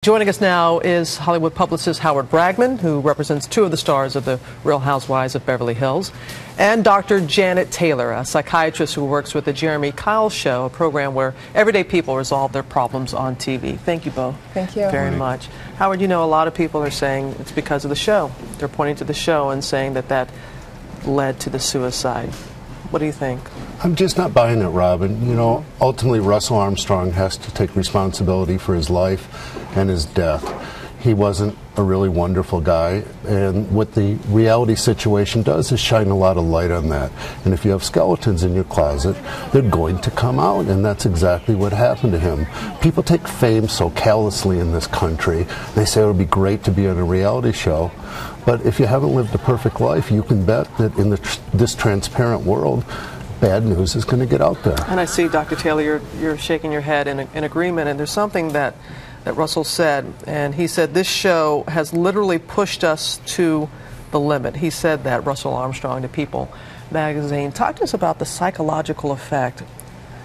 Joining us now is Hollywood publicist Howard Bragman, who represents two of the stars of the Real Housewives of Beverly Hills, and Dr. Janet Taylor, a psychiatrist who works with the Jeremy Kyle Show, a program where everyday people resolve their problems on TV. Thank you both. Thank you very much. Howard, you know, a lot of people are saying it's because of the show. They're pointing to the show and saying that that led to the suicide. What do you think? I'm just not buying it, Robin. You know, ultimately Russell Armstrong has to take responsibility for his life and his death. He wasn't a really wonderful guy, and what the reality situation does is shine a lot of light on that. And if you have skeletons in your closet, they're going to come out, and that's exactly what happened to him. People take fame so callously in this country. They say it would be great to be on a reality show, but if you haven't lived a perfect life, you can bet that in this transparent world, bad news is going to get out there. And I see, Dr. Taylor, you're shaking your head in agreement, and there's something that Russell said, and he said this show has literally pushed us to the limit. He said that, Russell Armstrong, to People magazine. Talk to us about the psychological effect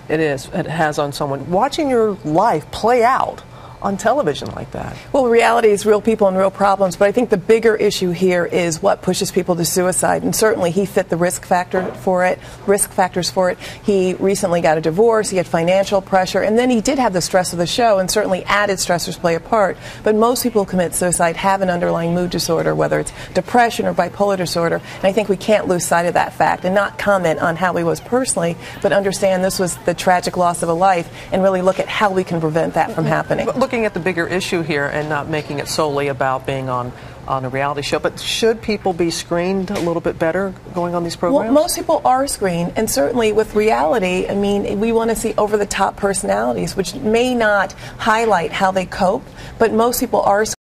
it has on someone watching your life play out on television like that. Well, reality is real people and real problems, but I think the bigger issue here is what pushes people to suicide, and certainly he fit the risk factors for it. He recently got a divorce, he had financial pressure, and then he did have the stress of the show, and certainly added stressors play a part. But most people who commit suicide have an underlying mood disorder, whether it's depression or bipolar disorder, and I think we can't lose sight of that fact and not comment on how he was personally, but understand this was the tragic loss of a life and really look at how we can prevent that from happening. Looking at the bigger issue here and not making it solely about being on a reality show, but should people be screened a little bit better going on these programs? Well, most people are screened, and certainly with reality, I mean, we want to see over-the-top personalities, which may not highlight how they cope, but most people are screened.